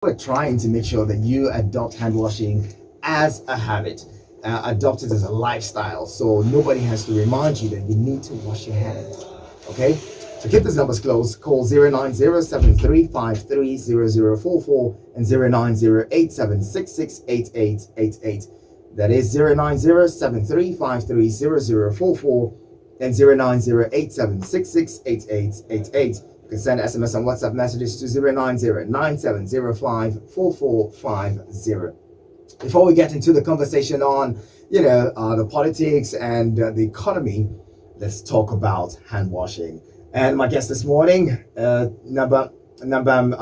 We're trying to make sure that you adopt hand washing as a habit, adopt it as a lifestyle, so nobody has to remind you that you need to wash your hands. Okay? So keep these numbers close. Call 09073530044 and 09087668888. That is 09073530044 and 09087668888. You can send SMS and WhatsApp messages to 09097054450. Before we get into the conversation on, the politics and the economy, let's talk about hand washing. And my guest this morning, Nabam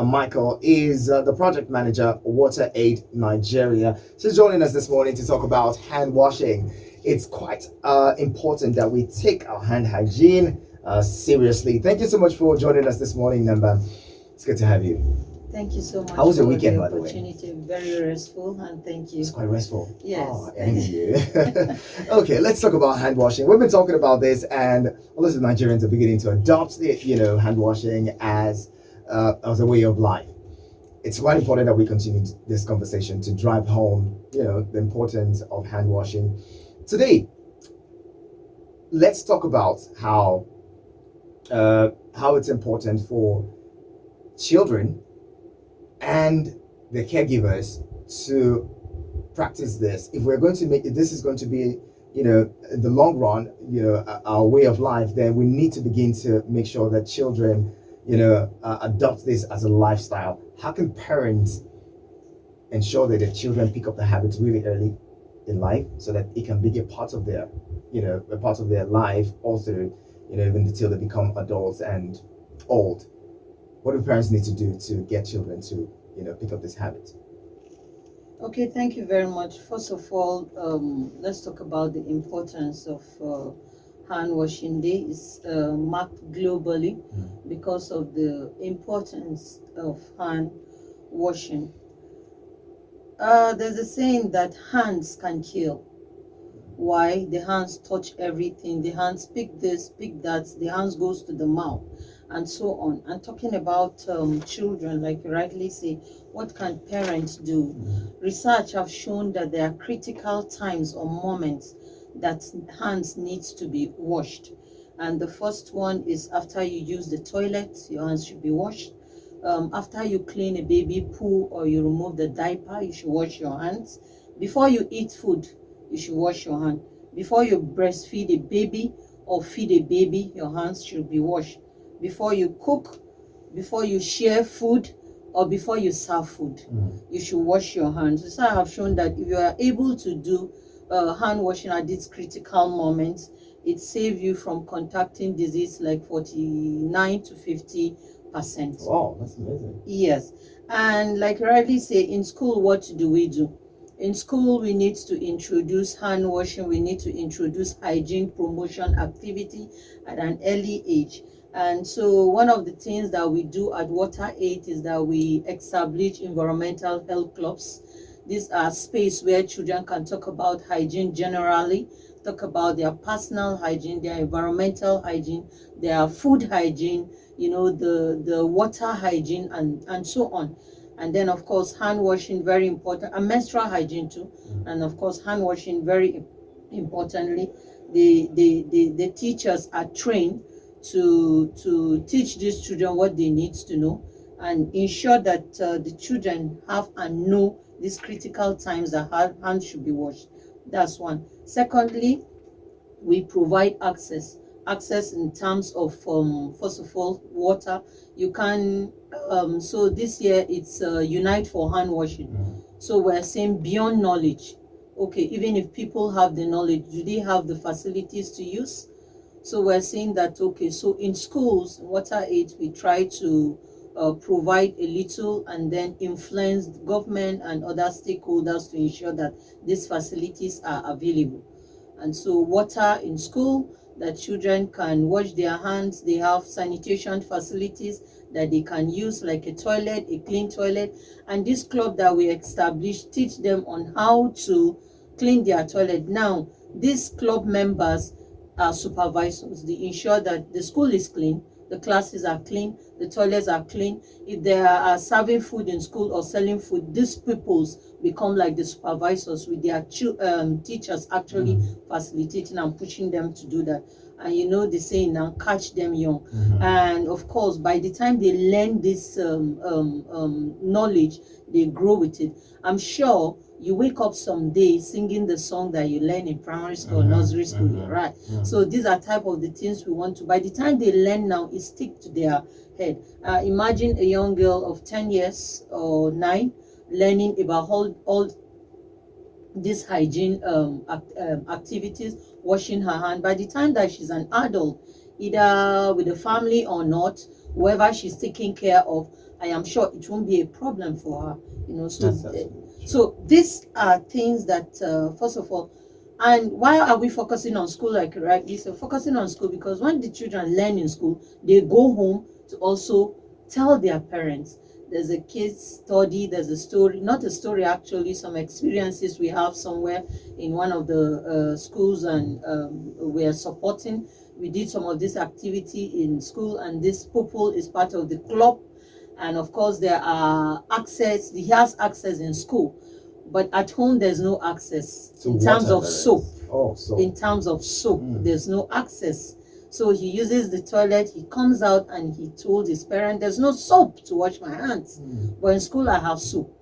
Michael, is the project manager, Water Aid Nigeria. She's joining us this morning to talk about hand washing. It's quite important that we take our hand hygiene seriously. Thank you so much for joining us this morning, Nabam. It's good to have you. Thank you so much. How was your weekend, by the way? Opportunity, very restful, and thank you. It's quite restful. Yes. Oh, thank you. Okay, let's talk about hand washing. We've been talking about this, and a lot of Nigerians are beginning to adopt the, hand washing as a way of life. It's quite important that we continue this conversation to drive home, the importance of hand washing. Today, let's talk about how it's important for children and the caregivers to practice this. If we're going to make it, this is going to be, in the long run, our way of life, then we need to begin to make sure that children, adopt this as a lifestyle. How can parents ensure that their children pick up the habits really early in life so that it can be a part of their, a part of their life all through, even until they become adults and old? What do parents need to do to get children to, pick up this habit? Okay, thank you very much. First of all, let's talk about the importance of hand washing day. Is marked globally because of the importance of hand washing. There's a saying that hands can kill. Why? The hands touch everything. The hands pick this, pick that. The hands goes to the mouth, and so on. And talking about children, like you rightly say, what can parents do? Research have shown that there are critical times or moments that hands needs to be washed. And the first one is after you use the toilet, your hands should be washed. After you clean a baby poo or you remove the diaper, you should wash your hands. Before you eat food, you should wash your hand. Before you breastfeed a baby or feed a baby, your hands should be washed. Before you cook, before you share food, or before you serve food, you should wash your hands. So I have shown that if you are able to do hand washing at these critical moments, it saves you from contacting disease like 49 to 50%. Wow, that's amazing. Yes. And like rightly say, in school, what do we do? In school, we need to introduce hand washing. We need to introduce hygiene promotion activity at an early age. And so one of the things that we do at Water Aid is that we establish environmental health clubs. These are space where children can talk about hygiene generally, talk about their personal hygiene, their environmental hygiene, their food hygiene, the water hygiene, and so on. And then, of course, hand washing, very important, and menstrual hygiene too. And of course, hand washing, very importantly, the teachers are trained to teach these children what they need to know and ensure that the children have and know these critical times that hands should be washed. That's one. Secondly, we provide access in terms of first of all, water. You can so this year it's Unite for Hand Washing. So we're saying beyond knowledge. Okay, even if people have the knowledge, do they have the facilities to use? So we're saying that, okay, so in schools, Water Aid, we try to provide a little and then influence the government and other stakeholders to ensure that these facilities are available. And so water in school, that children can wash their hands. They have sanitation facilities that they can use, like a toilet, a clean toilet. And this club that we established teach them on how to clean their toilet. Now, these club members are supervisors. They ensure that the school is clean, the classes are clean, the toilets are clean. If they are serving food in school or selling food, these peoples become like the supervisors with their teachers actually facilitating and pushing them to do that. And you know the saying now, catch them young. And of course, by the time they learn this knowledge, they grow with it. I'm sure you wake up someday singing the song that you learn in primary school, nursery school, right? So these are type of the things we want to. By the time they learn now, it stick to their head. Imagine a young girl of 10 years or 9 learning about all these hygiene activities, washing her hand. By the time that she's an adult, either with the family or not, whoever she's taking care of, I am sure it won't be a problem for her. You know, so these are things that first of all. And why are we focusing on school like rightly? So focusing on school because when the children learn in school, they go home to also tell their parents. There's a case study, there's a story, not a story actually, some experiences we have somewhere in one of the schools, and we're supporting. We did some of this activity in school, and this pupil is part of the club. And of course, there are access, he has access in school, but at home there's no access in terms of soap. In terms of soap, there's no access. So he uses the toilet, he comes out and he told his parent, there's no soap to wash my hands. But in school I have soap.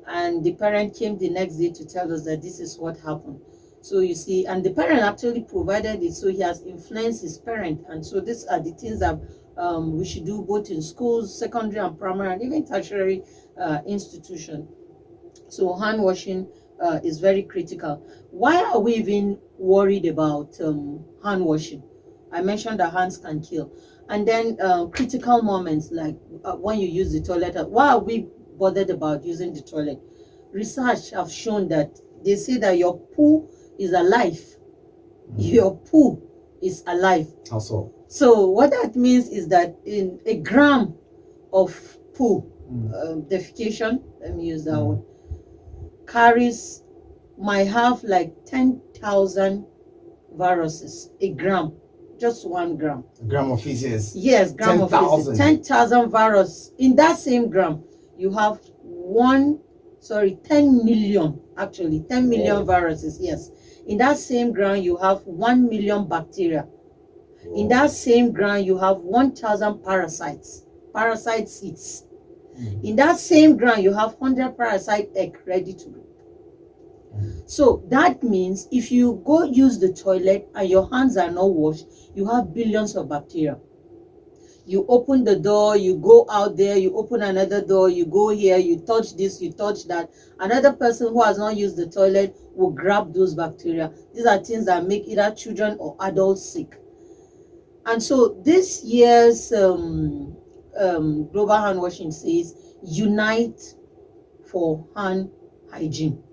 And the parent came the next day to tell us that this is what happened. So you see, and the parent actually provided it, so he has influenced his parent. And so these are the things that we should do both in schools, secondary and primary, and even tertiary institution. So hand washing is very critical. Why are we even worried about hand washing? I mentioned that hands can kill. And then critical moments like when you use the toilet. Why are we bothered about using the toilet? Research have shown that they say that your poo is alive. Your poo is alive. Also. So what that means is that in a gram of poo, defecation, let me use that one, might have like 10,000 viruses. A gram. Just 1 gram. A gram of feces. Yes, gram 10, of feces. 10,000 virus. In that same gram, you have 10 million, actually, 10 million viruses, yes. In that same gram, you have 1 million bacteria. In that same gram, you have 1,000 parasites, parasite seeds. In that same gram, you have 100 parasite egg ready to go. So that means if you go use the toilet and your hands are not washed, you have billions of bacteria. You open the door, you go out there, you open another door, you go here, you touch this, you touch that. Another person who has not used the toilet will grab those bacteria. These are things that make either children or adults sick. And so this year's global hand washing says, unite for hand hygiene.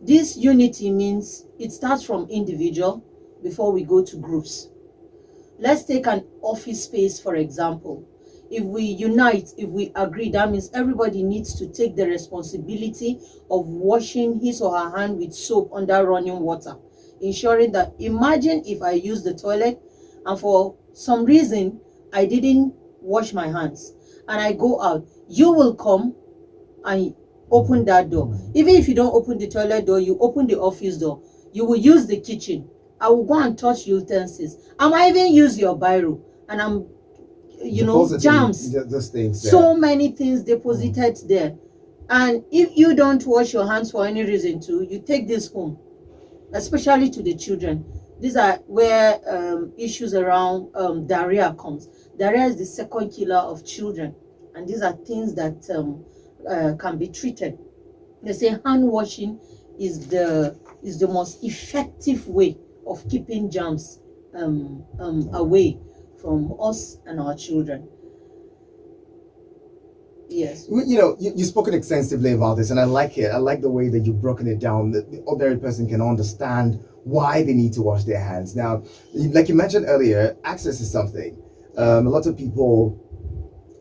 This unity means it starts from individual before we go to groups. Let's take an office space, for example. If we unite, if we agree, that means everybody needs to take the responsibility of washing his or her hand with soap under running water, ensuring that, imagine if I use the toilet and for some reason I didn't wash my hands and I go out, you will come and open that door. Even if you don't open the toilet door, you open the office door. You will use the kitchen. I will go and touch utensils. I might even use your biro, and I'm, germs. Those things. So many things deposited there. And if you don't wash your hands for any reason too, you take this home, especially to the children. These are where issues around diarrhea comes. Diarrhea is the second killer of children, and these are things that can be treated. They say hand washing is the most effective way of keeping germs away from us and our children. Yes. You've spoken extensively about this, and I like it. I like the way that you've broken it down, that the ordinary person can understand why they need to wash their hands. Now, like you mentioned earlier, access is something. A lot of people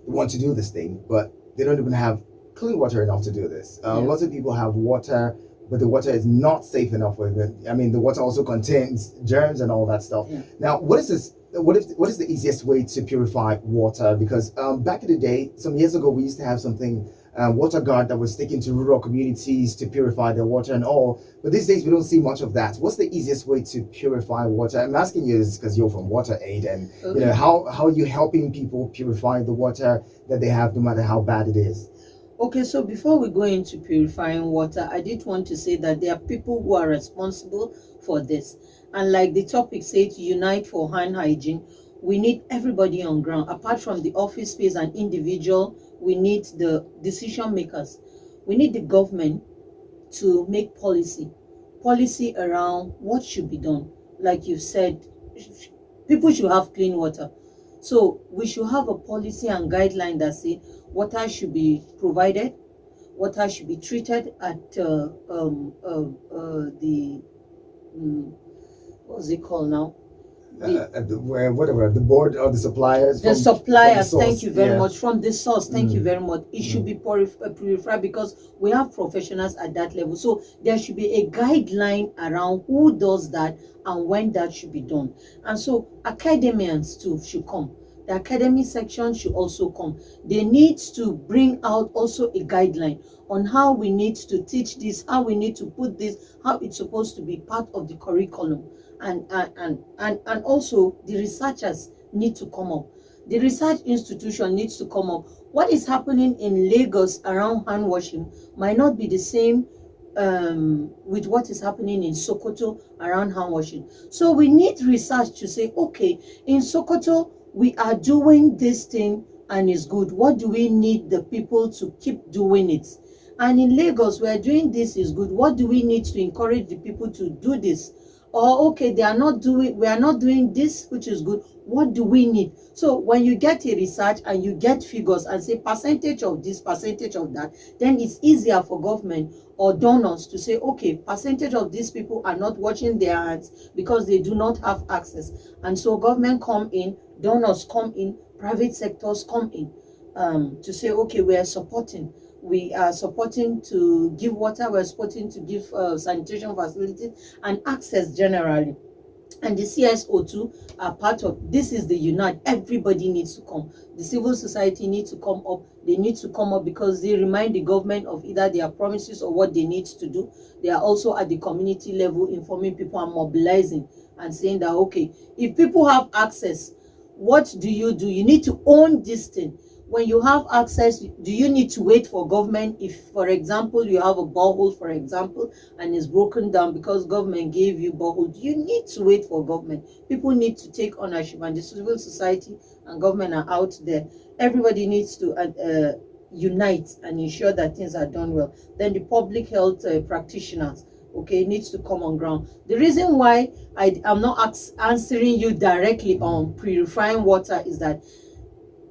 want to do this thing, but they don't even have clean water enough to do this. Lots of people have water, but the water is not safe enough for them. I mean, the water also contains germs and all that stuff. Now, what is this what is the easiest way to purify water? Because back in the day, some years ago, we used to have something, water guard, that was taken to rural communities to purify their water and all. But these days, we don't see much of that. What's the easiest way to purify water? I'm asking you this because you're from Water Aid, and Okay. how are you helping people purify the water that they have, no matter how bad it is? Okay, so before we go into purifying water, I did want to say that there are people who are responsible for this. And like the topic says, unite for hand hygiene. We need everybody on ground. Apart from the office space and individual, we need the decision makers. We need the government to make policy around what should be done. Like you said, people should have clean water. So we should have a policy and guideline that say water should be provided, water should be treated at the what's it called now, Where whatever the board or the suppliers the from the suppliers. Thank source. you very Yeah. much. From the source, thank you Mm, very much. It should mm. be purified because we have professionals at that level. So there should be a guideline around who does that and when that should be done. And so academians too should come. The academy section should also come. They need to bring out also a guideline on how we need to teach this, how we need to put this, how it's supposed to be part of the curriculum. And also the researchers need to come up. The research institution needs to come up. What is happening in Lagos around hand washing might not be the same with what is happening in Sokoto around hand washing. So we need research to say, okay, in Sokoto, we are doing this thing and it's good. What do we need the people to keep doing it? And in Lagos, we are doing this is good. What do we need to encourage the people to do this? Or okay, we are not doing this, which is good. What do we need? So when you get a research and you get figures and say percentage of this, percentage of that, then it's easier for government or donors to say, okay, percentage of these people are not washing their hands because they do not have access. And so government come in, donors come in, private sectors come in, to say, okay, we are supporting to give water, we're supporting to give sanitation facilities and access generally. And the CSO too are part of this. Is the unite. Everybody needs to come. The civil society needs to come up. They need to come up because they remind the government of either their promises or what they need to do. They are also at the community level informing people and mobilizing and saying that okay, if people have access, what do? You need to own this thing. When you have access, do you need to wait for government? If for example you have a borehole, for example, and it's broken down because government gave you borehole, do you need to wait for government? People need to take ownership, and the civil society and government are out there. Everybody needs to unite and ensure that things are done well. Then the public health practitioners, okay, needs to come on ground. The reason why am not answering you directly on purifying water is that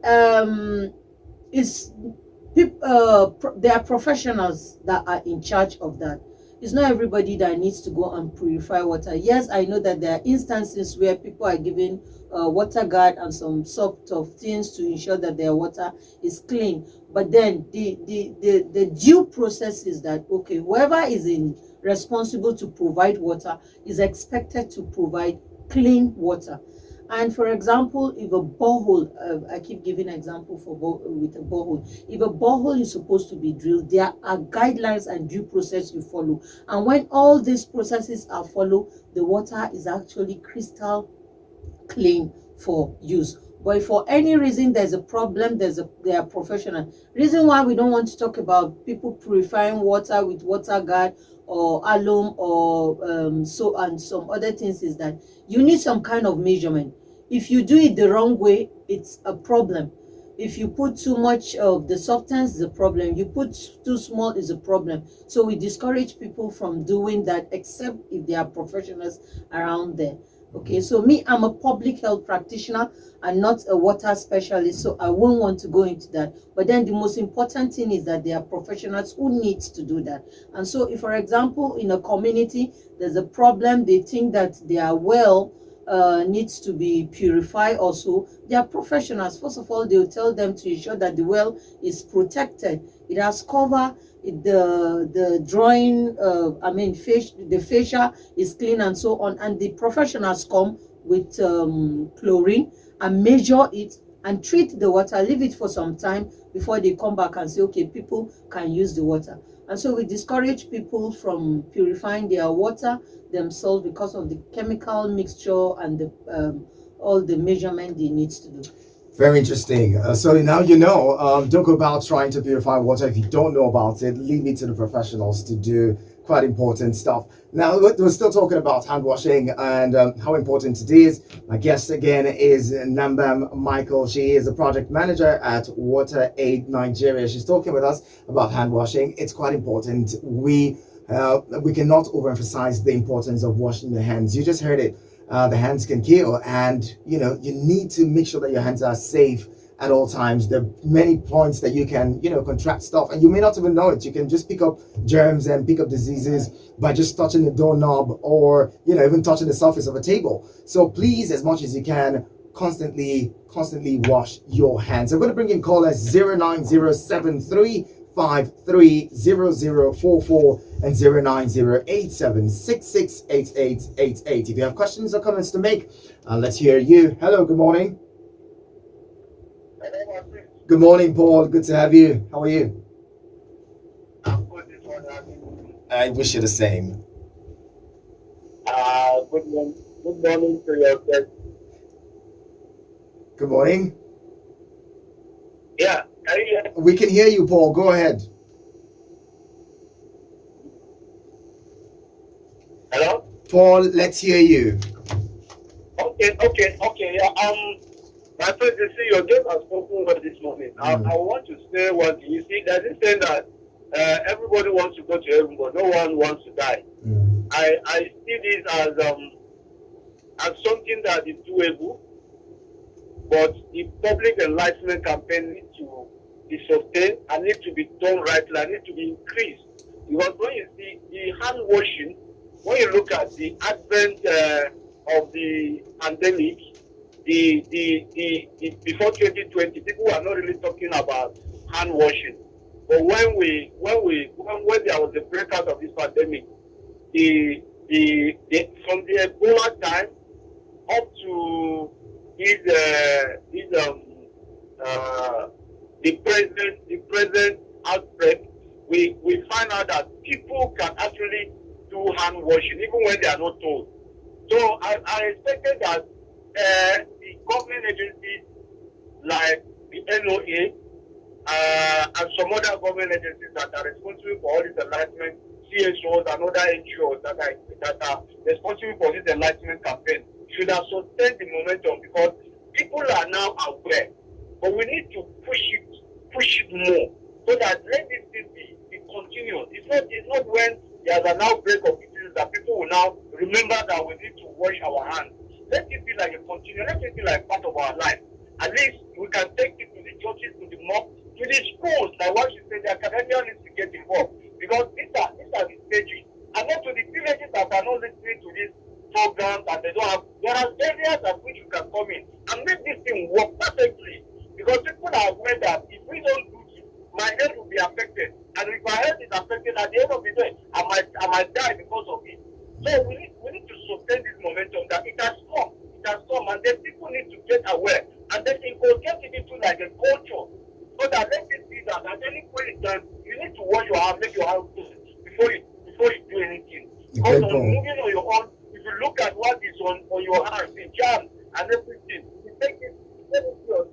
um it's there are professionals that are in charge of that. It's not everybody that needs to go and purify water. Yes, I know that there are instances where people are given water guard and some sort of things to ensure that their water is clean. But then the due process is that okay, whoever is in responsible to provide water is expected to provide clean water. And for example, if a borehole, I keep giving example for with a borehole. If a borehole is supposed to be drilled, there are guidelines and due process you follow. And when all these processes are followed, the water is actually crystal clean for use. But if for any reason there's a problem, there are professional reason why we don't want to talk about people purifying water with water guard or alum or so and some other things is that you need some kind of measurement. If you do it the wrong way, it's a problem. If you put too much of the substance, is a problem. You put too small, is a problem. So we discourage people from doing that except if there are professionals around there. Okay, so me, I'm a public health practitioner and not a water specialist, so I won't want to go into that. But then the most important thing is that there are professionals who need to do that. And so if, for example, in a community, there's a problem, they think that their well needs to be purified also, they are professionals. First of all, they will tell them to ensure that the well is protected. It has cover, the drawing, the fascia is clean and so on. And the professionals come, with chlorine and measure it and treat the water, leave it for some time before they come back and say, okay, people can use the water. And so we discourage people from purifying their water themselves because of the chemical mixture and the all the measurement they need to do. Very interesting. So now you know. Don't go about trying to purify water if you don't know about it. Leave it to the professionals to do quite important stuff. Now we're still talking about hand washing and how important it is. My guest again is Nambam Michael. She is a project manager at Water Aid Nigeria. She's talking with us about hand washing. It's quite important. We cannot overemphasize the importance of washing the hands. You just heard it. The hands can kill, and you need to make sure that your hands are safe at all times. There are many points that you can contract stuff, and you may not even know it. You can just pick up germs and pick up diseases by just touching the doorknob or even touching the surface of a table. So please, as much as you can, constantly wash your hands. I'm going to bring in callers 09073 530044 and 09087668888. If you have questions or comments to make, let's hear you. Hello, good morning. Good morning, Paul. Good to have you. How are you? I wish you the same. Good morning to your guest. Good morning. Yeah, can you hear? We can hear you, Paul. Go ahead. Hello? Paul, let's hear you. Okay. Yeah, my friend, you see, your guest has spoken well this morning. I want to say what you see. There's this saying that everybody wants to go to heaven, but no one wants to die. I see this as something that is doable, but the public enlightenment campaign needs to be sustained and needs to be done rightly and needs to be increased. Because when you see the hand washing, when you look at the advent of the pandemic, the before 2020, people were not really talking about hand washing. But when there was a breakout of this pandemic, from the Ebola time up to the present outbreak, we find out that people can actually do hand washing even when they are not told. So I expected that the government agencies like the NOA and some other government agencies that are responsible for all this enlightenment, CSOs and other NGOs that are responsible for this enlightenment campaign should have sustained the momentum, because people are now aware, but we need to push it more so that let this thing be continuous. It's not when there's an outbreak of disease that people will now remember that we need to wash our hands. Let it be like a continuous, let it be like part of our life. At least we can take it to the churches, to the mosques, to the schools, like what you said, the academia needs to get involved, because these are the stages. And then to the villages that are not listening to this programs and they don't have, there are areas at which you can come in and make this thing work perfectly, because people are aware that if we don't do it, my health will be affected, and if my health is affected, at the end of the day, I might die because of it. So we need to sustain this momentum that it has come, and then people need to get aware, and then it will get it into like a culture, so that let it be that at any point in time you need to wash your hands, make your hands clean before you do anything. Because on moving on your own, if you look at what is on your hands, the germs and everything, you take it yourself.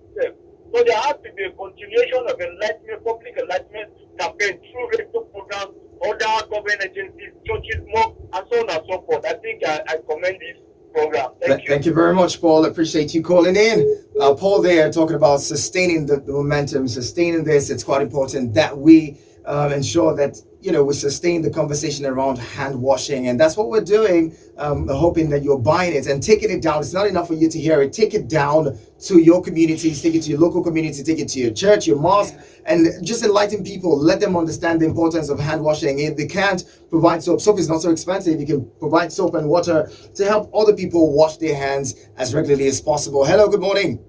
So there has to be a continuation of enlightenment, public enlightenment campaign through radio programs, other government agencies, churches, mosques, and so on and so forth. I think I commend this program. Thank you very much, Paul. Appreciate you calling in. Paul there talking about sustaining the momentum, sustaining this. It's quite important that we ensure that we sustain the conversation around hand washing, and that's what we're doing. Hoping that you're buying it and taking it down. It's not enough for you to hear it. Take it down to your communities, take it to your local community, take it to your church, your mosque, and just enlighten people. Let them understand the importance of hand washing. If they can't provide soap is not so expensive. You can provide soap and water to help other people wash their hands as regularly as possible. Hello, good morning.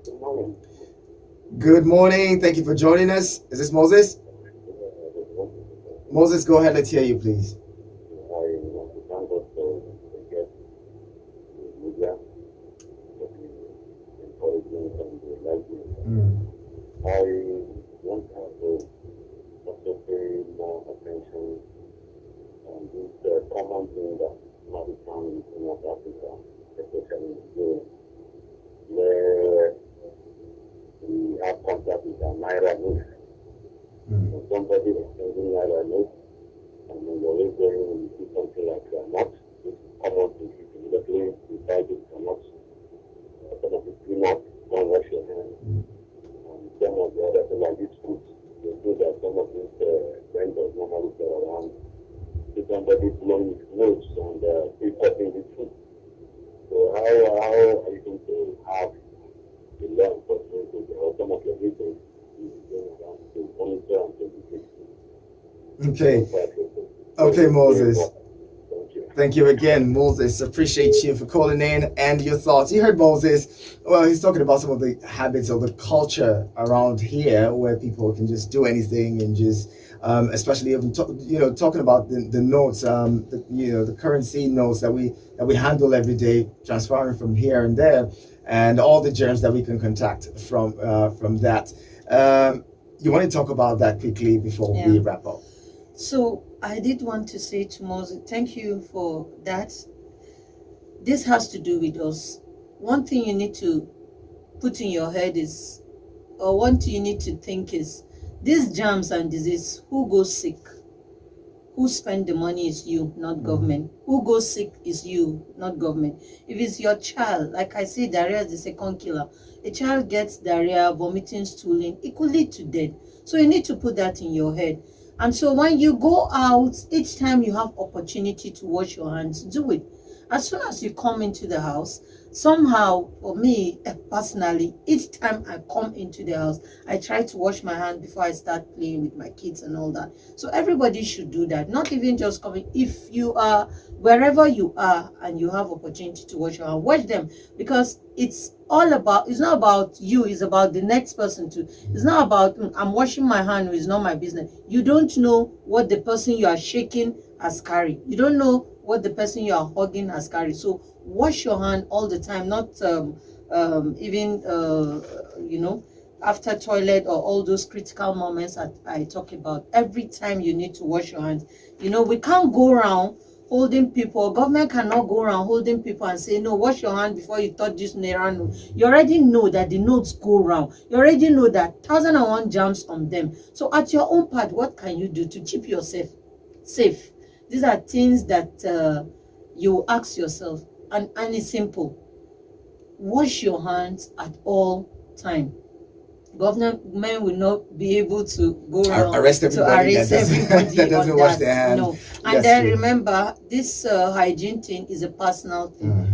Good morning. Good morning. Thank you for joining us. Is this Moses? Moses, go ahead. Let's hear you, please. I want to thank God for the guest washing and this common thing that might be found in North Africa, especially in Europe, where we have contact with a Naira note. So somebody is sending Naira note, and when you're always going and you see something like a knot, it's common to immediately decide it cannot, some of it do not, don't wash your hands. And some of the other things like this food, you do that some of these vendors normally go around to somebody blowing his nose and pre-cutting his food. So how are you going to have the law enforcement to help some of your victims going around to monitor and to detect? Okay, Moses. Thank you again, Moses. Appreciate you for calling in and your thoughts. You heard Moses. Well, he's talking about some of the habits of the culture around here, where people can just do anything and just, especially even talking about the notes, the currency notes that we handle every day, transferring from here and there, and all the germs that we can contact from that. You want to talk about that quickly before we wrap up? So I did want to say to Moses, thank you for that. This has to do with us. One thing you need to put in your head is, or one thing you need to think is, these germs and disease, who goes sick? Who spend the money is you, not government. Who goes sick is you, not government. If it's your child, like I say, diarrhea is the second killer. A child gets diarrhea, vomiting, stooling, it could lead to death. So you need to put that in your head. And so when you go out, each time you have opportunity to wash your hands, do it. As soon as you come into the house, somehow, for me personally, each time I come into the house, I try to wash my hands before I start playing with my kids and all that. So everybody should do that, not even just coming. If you are wherever you are and you have opportunity to wash your hands, wash them, because it's not about you, it's about the next person too. It's not about I'm washing my hand, it's not my business. You don't know what the person you are shaking has carried. You don't know what the person you are hugging has carried. So wash your hand all the time, not even after toilet or all those critical moments that I talk about. Every time you need to wash your hands. We can't go around holding people. Government cannot go around holding people and say, no, wash your hand before you touch this naira note. You already know that the notes go around. You already know that 1,001 germs on them. So at your own part, what can you do to keep yourself safe? These are things that you ask yourself, and it's simple. Wash your hands at all time. Government will not be able to go around arrest everybody that doesn't wash their hands. No. And then remember, this hygiene thing is a personal thing.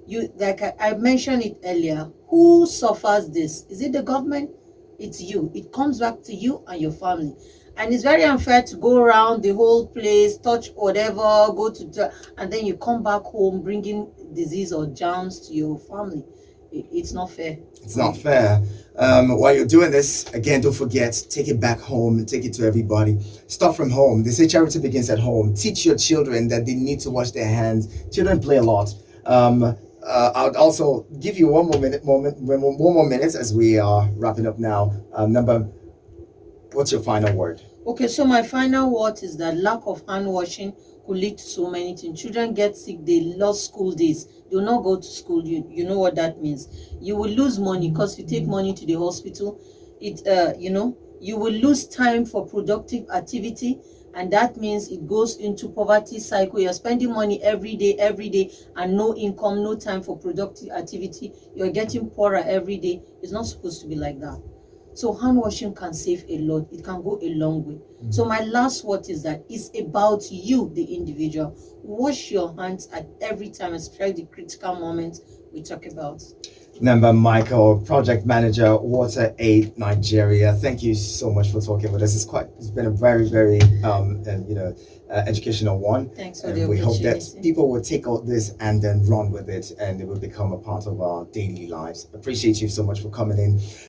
You, like I mentioned it earlier, who suffers this? Is it the government? It's you. It comes back to you and your family. And it's very unfair to go around the whole place, touch whatever, go to, and then you come back home bringing disease or germs to your family. It's not fair. It's not fair. While you're doing this, again, don't forget, take it back home and take it to everybody. Start from home. They say charity begins at home. Teach your children that they need to wash their hands. Children play a lot. I'll also give you one more minute as we are wrapping up now. What's your final word? Okay, so my final word is that lack of hand washing could lead to so many things. Children get sick, they lost school days, they will not go to school. You know what that means. You will lose money because you take money to the hospital. You will lose time for productive activity, and that means it goes into poverty cycle. You're spending money every day, and no income, no time for productive activity. You're getting poorer every day. It's not supposed to be like that. So hand washing can save a lot. It can go a long way. So my last word is that it's about you, the individual. Wash your hands at every time, especially the critical moments we talk about. Number Michael, project manager, Water Aid Nigeria. Thank you so much for talking with us. It's been a very, very educational one. Thanks for and the we hope opportunity. that people will take all this and then run with it, and it will become a part of our daily lives. Appreciate you so much for coming in.